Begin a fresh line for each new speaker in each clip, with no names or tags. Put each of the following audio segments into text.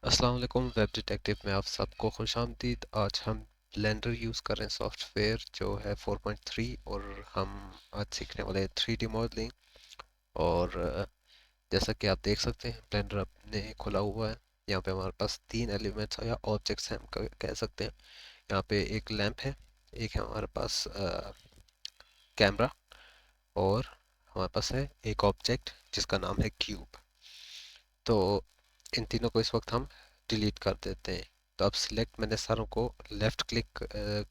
अस्सलाम वालेकुम web detective में आप सबको खुशामदीद। आज हम ब्लेंडर यूज़ कर रहे हैं सॉफ्टवेयर जो है 4.3 और हम आज सीखने वाले हैं 3D मॉडलिंग। और जैसा कि आप देख सकते हैं ब्लेंडर अपने खुला हुआ है। यहाँ पे हमारे पास तीन एलिमेंट्स या ऑब्जेक्ट्स हैं, हम कह सकते हैं। यहाँ पे एक लैंप है, एक है हमारे पास कैमरा, और हमारे पास है एक ऑब्जेक्ट जिसका नाम है क्यूब। तो इन तीनों को इस वक्त हम डिलीट कर देते हैं। तो अब सिलेक्ट, मैंने सारों को लेफ़्ट क्लिक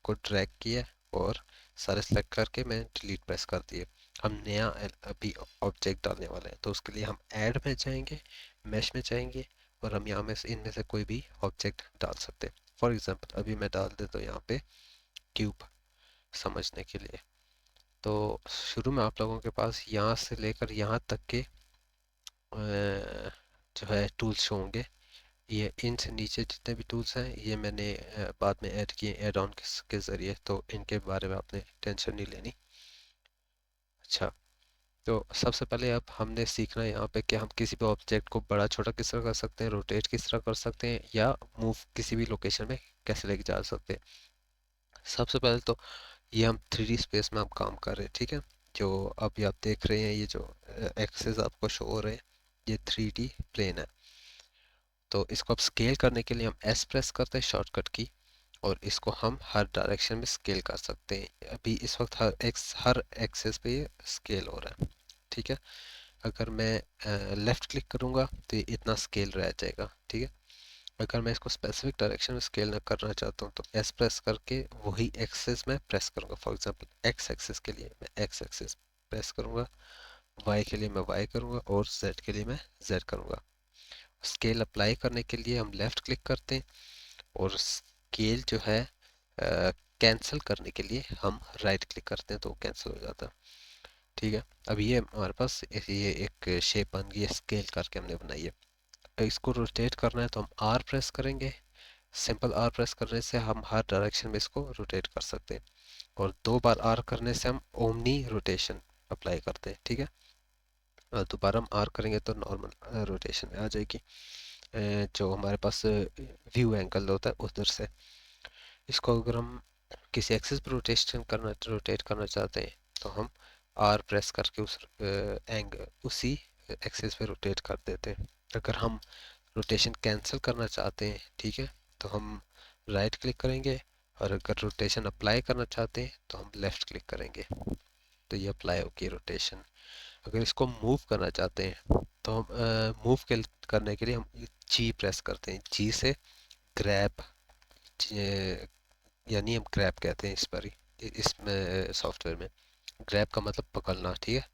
को ड्रैग किया और सारे सेलेक्ट करके मैं डिलीट प्रेस कर दिए। हम नया अभी ऑब्जेक्ट डालने वाले हैं, तो उसके लिए हम ऐड में जाएंगे, मैश में जाएंगे, और हम यहाँ में से इनमें से कोई भी ऑब्जेक्ट डाल सकते हैं। फॉर एग्जांपल अभी मैं डाल देता हूँ यहाँ पे क्यूब, समझने के लिए। तो शुरू में आप लोगों के पास यहाँ से लेकर यहाँ तक के जो है टूल्स शो होंगे। ये इनसे नीचे जितने भी टूल्स हैं ये मैंने बाद में ऐड किए ऐड ऑन के ज़रिए, तो इनके बारे में आपने टेंशन नहीं लेनी। अच्छा, तो सबसे पहले अब हमने सीखना है यहाँ पे कि हम किसी भी ऑब्जेक्ट को बड़ा छोटा किस तरह कर सकते हैं, रोटेट किस तरह कर सकते हैं, या मूव किसी भी लोकेशन में कैसे लेके जा सकते हैं। सबसे पहले तो ये हम 3D स्पेस में हम काम कर रहे हैं, ठीक है। जो अभी आप देख रहे हैं, ये जो एक्सेस आपको शो हो रहे हैं, ये 3D प्लेन है। तो इसको अब स्केल करने के लिए हम एस प्रेस करते हैं, शॉर्टकट की, और इसको हम हर डायरेक्शन में स्केल कर सकते हैं। अभी इस वक्त हर एक्सेस पे ये स्केल हो रहा है, ठीक है। अगर मैं लेफ़्ट क्लिक करूँगा तो ये इतना स्केल रह जाएगा, ठीक है। अगर मैं इसको स्पेसिफिक डायरेक्शन में स्केल करना चाहता हूँ तो एस प्रेस करके वही एक्सेस में प्रेस करूँगा। फॉर एग्जांपल एक्स एक्सेस के लिए मैं एक्स एक्सेस प्रेस करूँगा, वाई के लिए मैं वाई करूँगा, और जेड के लिए मैं जेड करूँगा। स्केल अप्लाई करने के लिए हम लेफ़्ट क्लिक करते हैं, और स्केल जो है कैंसिल करने के लिए हम राइट क्लिक करते हैं, तो कैंसिल हो जाता है, ठीक है। अब ये हमारे पास ये एक शेप बन गई है, स्केल करके हमने बनाई है। इसको रोटेट करना है तो हम आर प्रेस करेंगे। सिंपल आर प्रेस करने से हम हर डायरेक्शन में इसको रोटेट कर सकते हैं, और दो बार आर करने से हम ओमनी रोटेशन अप्लाई करते हैं, ठीक है। दोबारा हम आर करेंगे तो नॉर्मल रोटेशन में आ जाएगी। जो हमारे पास व्यू एंगल होता है उधर से। इसको अगर हम किसी एक्सिस पर रोटेट करना चाहते हैं तो हम आर प्रेस करके उसी एक्सिस पे रोटेट कर देते हैं। अगर हम रोटेशन कैंसिल करना चाहते हैं, ठीक है, तो हम राइट क्लिक करेंगे, और अगर रोटेशन अप्लाई करना चाहते हैं तो हम लेफ़्ट क्लिक करेंगे, तो ये अप्लाई होगी रोटेशन। अगर इसको मूव करना चाहते हैं तो हम मूव करने के लिए हम जी प्रेस करते हैं। जी से ग्रैब, यानी हम ग्रैब कहते हैं इस पर ही, इसमें सॉफ्टवेयर में ग्रैब का मतलब पकड़ना, ठीक है।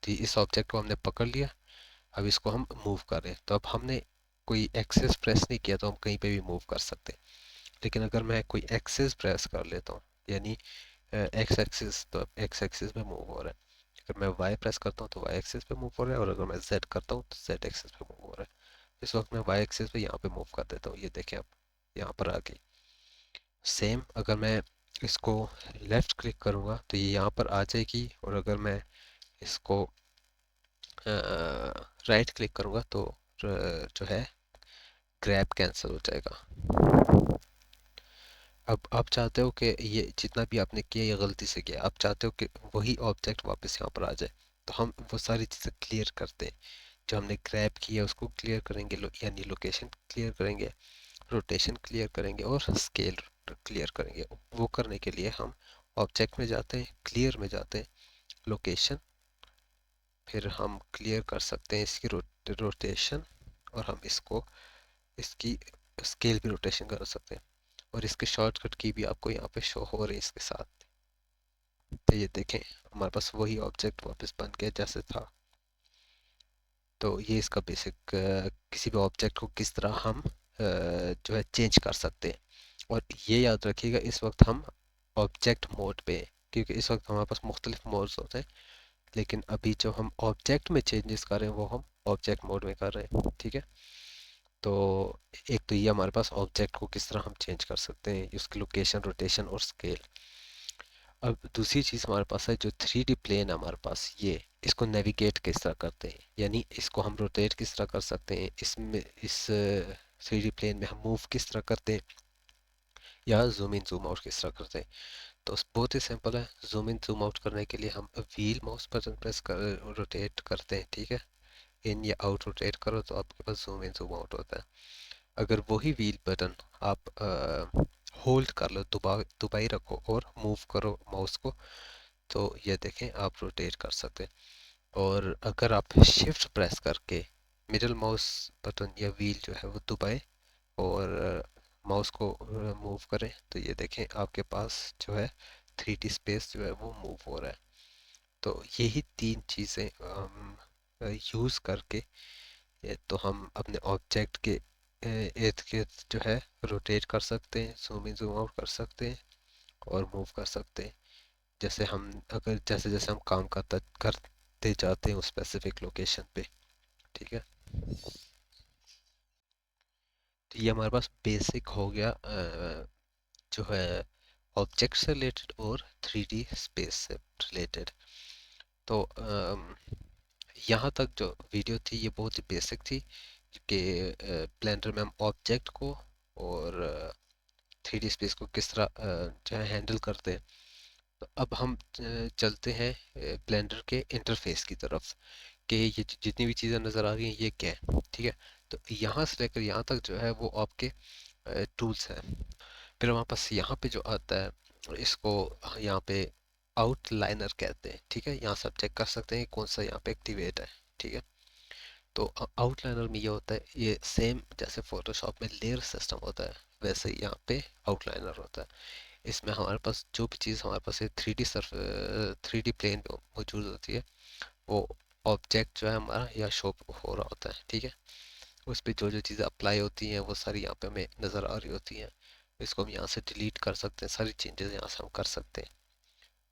तो इस ऑब्जेक्ट को हमने पकड़ लिया, अब इसको हम मूव कर रहे हैं, तो अब हमने कोई एक्सेस प्रेस नहीं किया तो हम कहीं पे भी मूव कर सकते हैं। लेकिन अगर मैं कोई एक्सेस प्रेस कर लेता हूँ, यानी एक्स एक्सिस, तो एक्स एक्सिस में मूव हो रहा है। अगर मैं वाई प्रेस करता हूँ तो वाई एक्सिस पे मूव हो रहा है, और अगर मैं जेड करता हूँ तो जेड एक्सिस पे मूव हो रहा है। इस वक्त मैं वाई एक्सिस पे यहाँ पे मूव कर देता हूँ, ये देखें आप यहाँ पर आ गई। सेम अगर मैं इसको लेफ़्ट क्लिक करूँगा तो ये यहाँ पर आ जाएगी, और अगर मैं इसको राइट क्लिक करूँगा तो जो है ग्रैब कैंसिल हो जाएगा। अब आप चाहते हो कि ये जितना भी आपने किया ये गलती से किया, आप चाहते हो कि वही ऑब्जेक्ट वापस यहाँ पर आ जाए, तो हम वो सारी चीज़ें क्लियर करते हैं। जो हमने ग्रैब किया उसको क्लियर करेंगे, यानी लोकेशन क्लियर करेंगे, रोटेशन क्लियर करेंगे, और स्केल क्लियर करेंगे। वो करने के लिए हम ऑब्जेक्ट में जाते हैं, क्लियर में जाते हैं, लोकेशन, फिर हम क्लियर कर सकते हैं इसकी रोटेशन, और हम इसकी स्केल भी रोटेशन कर सकते हैं। और इसके शॉर्टकट की भी आपको यहाँ पे शो हो रही है इसके साथ। तो ये देखें हमारे पास वही ऑब्जेक्ट वापस बन गया जैसे था। तो ये इसका बेसिक, किसी भी ऑब्जेक्ट को किस तरह हम जो है चेंज कर सकते हैं। और ये याद रखिएगा इस वक्त हम ऑब्जेक्ट मोड पे हैं, क्योंकि इस वक्त हमारे पास मुख्तलिफ मोड्स होते हैं, लेकिन अभी जो हम ऑब्जेक्ट में चेंजेस कर रहे हैं वो हम ऑब्जेक्ट मोड में कर रहे हैं, ठीक है। तो एक तो ये हमारे पास ऑब्जेक्ट को किस तरह हम चेंज कर सकते हैं, उसकी लोकेशन, रोटेशन और स्केल। अब दूसरी चीज़ हमारे पास है जो 3D प्लेन है हमारे पास, ये इसको नेविगेट किस तरह करते हैं, यानी इसको हम रोटेट किस तरह कर सकते हैं। इसमें इस 3D प्लेन में हम मूव किस तरह करते हैं या जूम इन जूम आउट किस तरह करते हैं। तो बहुत ही सिंपल है। जूम इन जूम आउट करने के लिए हम व्हील माउस बटन प्रेस कर रोटेट करते हैं, ठीक है। इन या आउट रोटेट करो तो आपके पास जूम इन जूम आउट होता है। अगर वही व्हील बटन आप होल्ड कर लो, दबाई रखो और मूव करो माउस को, तो ये देखें आप रोटेट कर सकते हैं। और अगर आप शिफ्ट प्रेस करके मिडिल माउस बटन या व्हील जो है वो दबाएं और माउस को मूव करें, तो ये देखें आपके पास जो है 3D स्पेस जो है वो मूव हो रहा है। तो यही तीन चीज़ें हम यूज़ करके तो हम अपने ऑब्जेक्ट के इर्द गिर्द जो है रोटेट कर सकते हैं, जूम इन जूम आउट कर सकते हैं और मूव कर सकते हैं। जैसे हम अगर जैसे जैसे हम काम करते जाते हैं उस स्पेसिफिक लोकेशन पे, ठीक है। तो ये हमारे पास बेसिक हो गया जो है ऑब्जेक्ट से रिलेटेड और 3D स्पेस से रिलेटेड। तो यहाँ तक जो वीडियो थी ये बहुत ही बेसिक थी कि ब्लेंडर में हम ऑब्जेक्ट को और 3D स्पेस को किस तरह जो है हैंडल करते हैं। तो अब हम चलते हैं ब्लेंडर के इंटरफेस की तरफ कि ये जितनी भी चीज़ें नज़र आ रही हैं ये क्या है, ठीक है। तो यहाँ से लेकर यहाँ तक जो है वो आपके टूल्स हैं। फिर हमारे पास यहाँ पे जो आता है इसको यहाँ पे आउटलाइनर कहते हैं, ठीक है। यहाँ से आप चेक कर सकते हैं कौन सा यहाँ पे एक्टिवेट है, ठीक है। तो आउटलाइनर में ये होता है, ये सेम जैसे फोटोशॉप में लेयर सिस्टम होता है वैसे ही यहाँ पे आउटलाइनर होता है। इसमें हमारे पास जो भी चीज़ हमारे पास 3D प्लेन पे मौजूद होती है वो ऑब्जेक्ट जो है हमारा यहाँ शो हो रहा होता है, ठीक है। उस पर जो जो चीज़ें अप्लाई होती हैं वो सारी यहाँ पे हमें नज़र आ रही होती हैं। इसको हम यहाँ से डिलीट कर सकते हैं, सारी चेंजेस यहाँ से हम कर सकते हैं।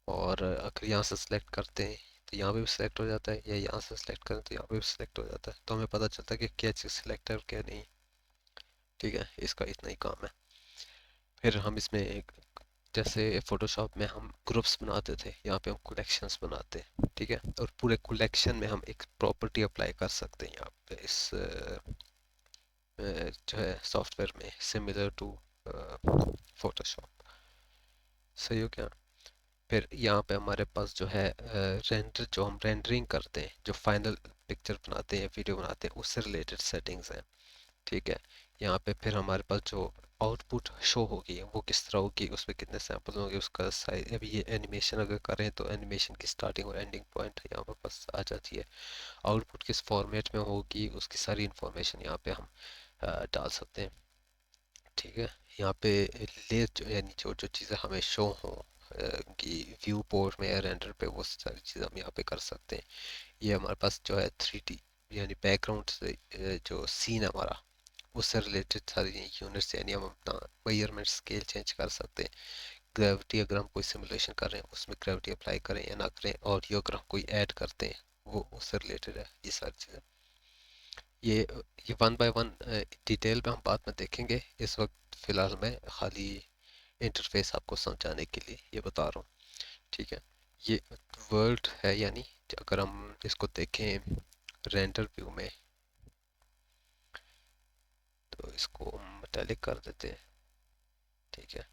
और अगर यहाँ से सिलेक्ट करते हैं तो यहाँ पे भी सिलेक्ट हो जाता है, या यहाँ से सिलेक्ट करें तो यहाँ पे भी सिलेक्ट हो जाता है। तो हमें पता चलता है कि क्या चीज़ सिलेक्ट है और क्या नहीं, ठीक है। इसका इतना ही काम है। फिर हम इसमें एक जैसे फोटोशॉप में हम ग्रुप्स बनाते थे, यहाँ पे हम कलेक्शंस बनाते हैं, ठीक है। और पूरे कलेक्शन में हम एक प्रॉपर्टी अप्लाई कर सकते हैं यहाँ पे इस जो है सॉफ्टवेयर में, सिमिलर टू फोटोशॉप। सही हो क्या। फिर यहाँ पे हमारे पास जो है रेंडर, जो हम रेंडरिंग करते हैं, जो फाइनल पिक्चर बनाते हैं वीडियो बनाते हैं उससे रिलेटेड सेटिंग्स हैं, ठीक है। यहाँ पे फिर हमारे पास जो आउटपुट शो होगी वो किस तरह होगी, उसमें कितने सैंपल होंगे, उसका साइज। अभी ये एनिमेशन अगर करें तो एनिमेशन की स्टार्टिंग और एंडिंग पॉइंट यहाँ पर पास आ जाती है। आउटपुट किस फॉर्मेट में होगी उसकी सारी इंफॉर्मेशन यहाँ पे हम डाल सकते हैं, ठीक है। यहाँ पे ले यानी जो जो चीज़ें हमें शो हों कि व्यू पोर्ट में या रेंडर पे, वो सारी चीज़ें हम यहाँ पे कर सकते हैं। ये हमारे पास जो है 3D यानी बैकग्राउंड से जो सीन है हमारा उससे रिलेटेड सारी यूनिट्स, यानी हम अपना मेजरमेंट स्केल चेंज कर सकते हैं। ग्रेविटी अगर हम कोई सिमुलेशन कर रहे हैं उसमें ग्रेविटी अप्लाई करें या ना करें, ऑडियो अगर हम कोई ऐड करते हैं वो उससे रिलेटेड है ये सारी चीज़ें। ये ये वन बाय वन डिटेल में हम बाद में देखेंगे। इस वक्त फ़िलहाल मैं खाली इंटरफेस आपको समझाने के लिए ये बता रहा हूँ, ठीक है। ये वर्ल्ड है, यानी अगर हम इसको देखें रेंडर व्यू में तो इसको मेटालिक कर देते हैं, ठीक है।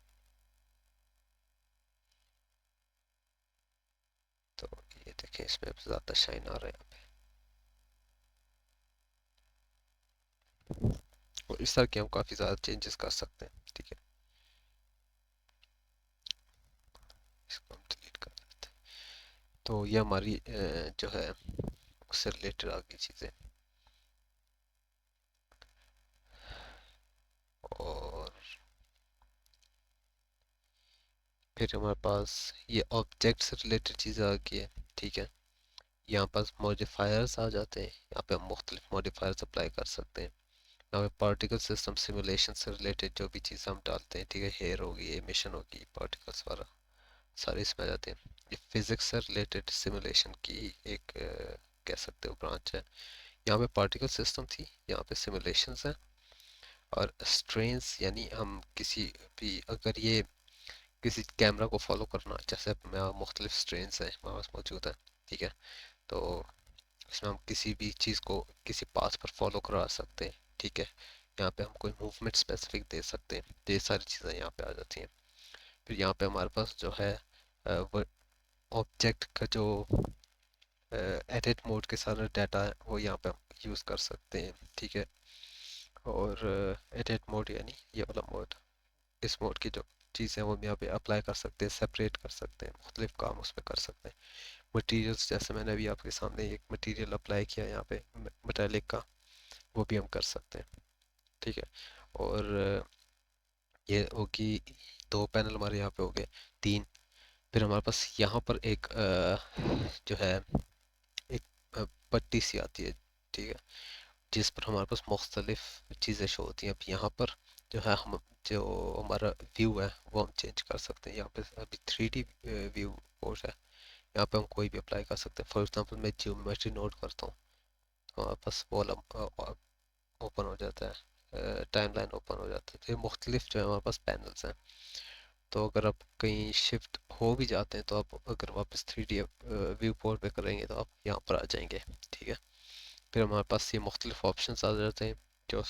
तो ये देखें इसमें ज़्यादा शाइन आ रहा है यहाँ पे, और इस तरह के हम काफ़ी ज़्यादा चेंजेस कर सकते हैं, ठीक है। इसको हम डिलीट कर देते हैं। तो ये हमारी जो है उससे रिलेटेड आगे चीज़ें। और फिर हमारे पास ये ऑब्जेक्ट से रिलेटेड चीज़ें आ गई है, ठीक है। यहाँ पास मॉडिफायर्स आ जाते हैं, यहाँ पे हम मुख्तलिफ मॉडिफायर्स अप्लाई कर सकते हैं। यहाँ पे पार्टिकल सिस्टम सिमुलेशन से रिलेटेड जो भी चीज़ हम डालते हैं, ठीक है, हेयर होगी, एमिशन होगी, पार्टिकल्स वाला सारे इसमें आ जाते हैं। ये फिजिक्स से रिलेटेड सिमुलेशन की एक कह सकते हो ब्रांच है। यहाँ पे पार्टिकल सिस्टम थी, यहाँ पे सिमुलेशंस हैं। और स्ट्रेंस यानी हम किसी भी, अगर ये किसी कैमरा को फॉलो करना, जैसे मुख्तलिफ स्ट्रेंस हैं हमारे पास मौजूद है, ठीक है। तो इसमें हम किसी भी चीज़ को किसी पाथ पर फॉलो करा सकते हैं, ठीक है। यहाँ पे हम कोई मूवमेंट स्पेसिफिक दे सकते हैं, तो ये सारी चीज़ें यहाँ पे आ जाती हैं। फिर यहाँ पे हमारे पास जो है वो ऑब्जेक्ट का जो एडिट मोड के सारा डाटा है वो यहाँ पे हम यूज़ कर सकते हैं, ठीक है। और एडिट मोड यानी ये वाला मोड, इस मोड की जो चीज़ें वो हम यहाँ पे अप्लाई कर सकते हैं, सेपरेट कर सकते हैं, मुख्तलिफ काम उसमें कर सकते हैं। मटीरियल्स जैसे मैंने अभी आपके सामने एक मटीरियल अप्लाई किया यहाँ पे मेटालिक का, वो भी हम कर सकते हैं, ठीक है। और ये होगी दो पैनल हमारे यहाँ पे हो गए, तीन। फिर हमारे पास यहाँ पर एक जो है एक पट्टी सी आती है, ठीक है, जिस पर हमारे पास मुख्तलिफ चीज़ें शो होती हैं। अब यहाँ पर जो है हम जो हमारा व्यू है वो हम चेंज कर सकते हैं। यहाँ पे अभी 3D व्यू पोर्ट है, यहाँ पे हम कोई भी अप्लाई कर सकते हैं। फॉर एग्जांपल मैं जियोमेट्री नोट करता हूँ तो हमारे पास वो ओपन हो जाता है, टाइमलाइन ओपन हो जाती है। तो ये मुख्तलिफ जो है हमारे पास पैनल्स हैं। तो अगर आप कहीं शिफ्ट हो भी जाते हैं तो आप अगर वापस 3D व्यू पोर्ट पे करेंगे तो आप यहाँ पर आ जाएंगे, ठीक है। फिर हमारे पास ये मुख्तलिफ ऑप्शंस आ जाते हैं जो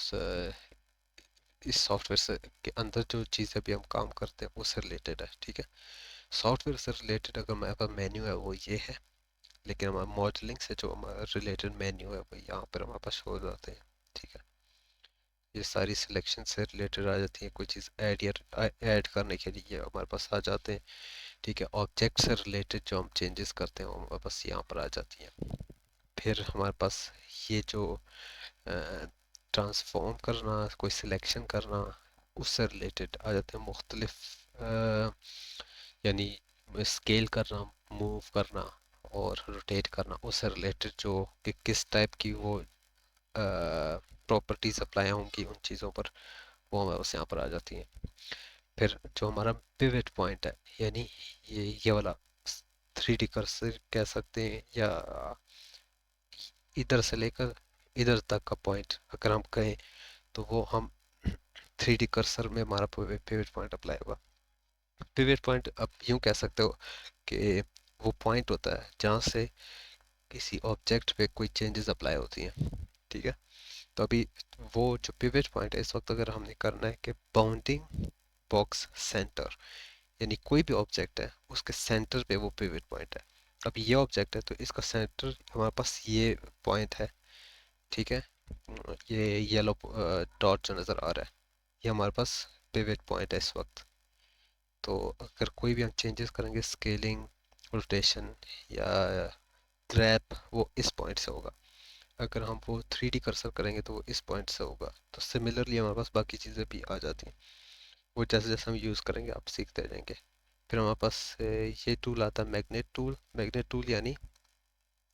इस सॉफ्टवेयर से के अंदर जो चीज़ें भी हम काम करते हैं उससे रिलेटेड है, ठीक है। सॉफ्टवेयर से रिलेटेड अगर हमारे पास मेन्यू है वो ये है, लेकिन हमारा मॉडलिंग से जो हमारा रिलेटेड मेन्यू है वो यहाँ पर हमारे पास शो हो जाते हैं, ठीक है। ये सारी सिलेक्शन से रिलेटेड आ जाती है, कोई चीज़ ऐड या ऐड करने के लिए ये हमारे पास आ जाते हैं, ठीक है। ऑब्जेक्ट से रिलेटेड जो हम चेंजेस करते हैं वो हमारे पास यहाँ पर आ जाती हैं। फिर हमारे पास ये जो ट्रांसफॉर्म करना, कोई सिलेक्शन करना, उससे रिलेटेड आ जाते हैं मुख्तलिफ, यानी स्केल करना, मूव करना और रोटेट करना, उससे रिलेटेड जो कि किस टाइप की वो प्रॉपर्टीज अप्लाई होंगी उन चीज़ों पर, वो हमारे पास यहाँ पर आ जाती हैं। फिर जो हमारा पिवट पॉइंट है, यानी ये वाला 3D कर्सर कह सकते हैं, या इधर से लेकर इधर तक का पॉइंट अगर हम कहें तो वो हम 3D कर्सर में हमारा पिवट पॉइंट अप्लाई होगा। पिवट पॉइंट आप यूं कह सकते हो कि वो पॉइंट होता है जहाँ से किसी ऑब्जेक्ट पे कोई चेंजेस अप्लाई होती हैं, ठीक है। तो अभी वो जो पिवट पॉइंट है इस वक्त अगर हमने करना है कि बाउंडिंग बॉक्स सेंटर, यानी कोई भी ऑब्जेक्ट है उसके सेंटर पे वो पिवट पॉइंट है। अब ये ऑब्जेक्ट है तो इसका सेंटर हमारे पास ये पॉइंट है, ठीक है। ये येलो डॉट जो नज़र आ रहा है ये हमारे पास पिवट पॉइंट है इस वक्त। तो अगर कोई भी हम चेंजेस करेंगे, स्केलिंग, रोटेशन या ग्रैब, वो इस पॉइंट से होगा। अगर हम वो 3D कर्सर करेंगे तो वो इस पॉइंट से होगा। तो सिमिलरली हमारे पास बाकी चीज़ें भी आ जाती हैं, वो जैसे जैसे हम यूज़ करेंगे आप सीखते जाएंगे। फिर हमारे पास ये टूल आता है मैग्नेट टूल। मैग्नेट टूल यानी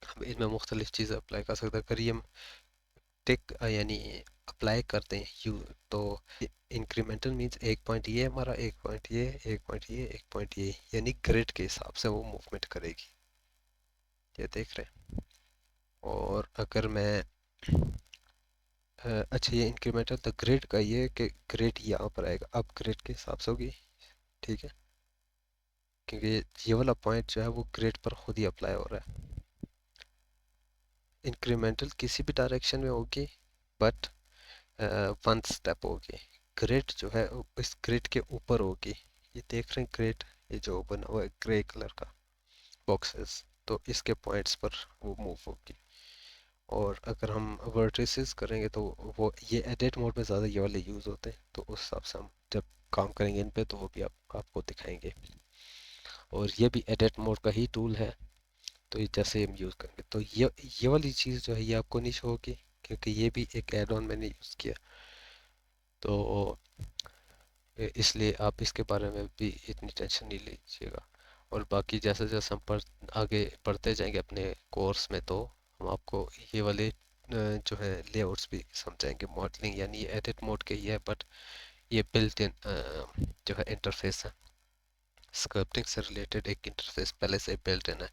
हम इनमें मुख्तलिफ चीज़ें अप्लाई कर सकते हैं। अगर ये हम टिक यानी अप्लाई करते हैं यू, तो इंक्रीमेंटल मीन्स एक पॉइंट ये हमारा, एक पॉइंट ये, एक पॉइंट ये, एक पॉइंट ये, यानी ग्रिड के हिसाब से वो मूवमेंट करेगी, ये देख रहे हैं। और अगर मैं अच्छा ये इंक्रीमेंटल द ग्रिड का ये कि ग्रिड यहाँ पर आएगा, अब ग्रिड के हिसाब से होगी, ठीक है। क्योंकि ये वाला पॉइंट जो है वो ग्रिड पर खुद ही अप्लाई हो रहा है। इंक्रीमेंटल किसी भी डायरेक्शन में होगी बट वन स्टेप होगी। ग्रिड जो है इस ग्रिड के ऊपर होगी, ये देख रहे हैं ग्रिड, ये जो बना हुआ है ग्रे कलर का बॉक्सेस, तो इसके पॉइंट्स पर वो मूव होगी। और अगर हम वर्टिसेस करेंगे तो वो ये एडिट मोड में ज़्यादा ये वाले यूज़ होते हैं, तो उस हिसाब से हम जब काम करेंगे इन पे तो वो भी आपको दिखाएंगे। और ये भी एडिट मोड का ही टूल है, तो ये जैसे हम यूज़ करेंगे तो ये वाली चीज़ जो है ये आपको नहीं शो होगी, क्योंकि ये भी एक एड ऑन मैंने यूज़ किया। तो इसलिए आप इसके बारे में भी इतनी टेंशन नहीं लीजिएगा। और बाकी जैसे जैसे हम आगे बढ़ते जाएंगे अपने कोर्स में तो हम आपको ये वाले जो है लेआउट्स भी समझाएंगे। मॉडलिंग यानी ये एडिट मोड के ही है बट ये बिल्ट इन जो है इंटरफेस है। स्क्रिप्टिंग से रिलेटेड एक इंटरफेस पहले से बिल्ट इन है,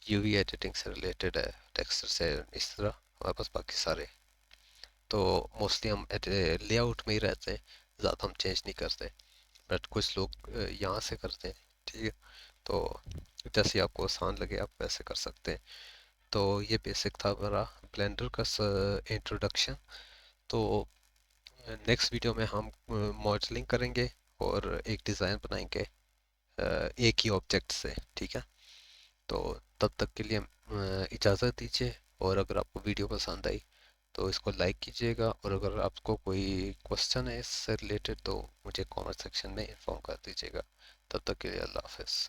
यूवी एडिटिंग से रिलेटेड है, टेक्सचर से, इस तरह हमारे पास बाकी सारे। तो मोस्टली हम लेआउट में ही रहते हैं, ज़्यादा हम चेंज नहीं करते, बट कुछ लोग यहाँ से करते हैं, ठीक है। तो जैसे आपको आसान लगे आप वैसे कर सकते हैं। तो ये बेसिक था मेरा ब्लेंडर का इंट्रोडक्शन। तो नेक्स्ट वीडियो में हम मॉडलिंग करेंगे और एक डिज़ाइन बनाएंगे एक ही ऑब्जेक्ट से, ठीक है। तो तब तक के लिए इजाज़त दीजिए, और अगर आपको वीडियो पसंद आई तो इसको लाइक कीजिएगा, और अगर आपको कोई क्वेश्चन है इससे रिलेटेड तो मुझे कमेंट सेक्शन में इन्फॉर्म कर दीजिएगा। तब तक के लिए अल्लाह हाफ़िज़।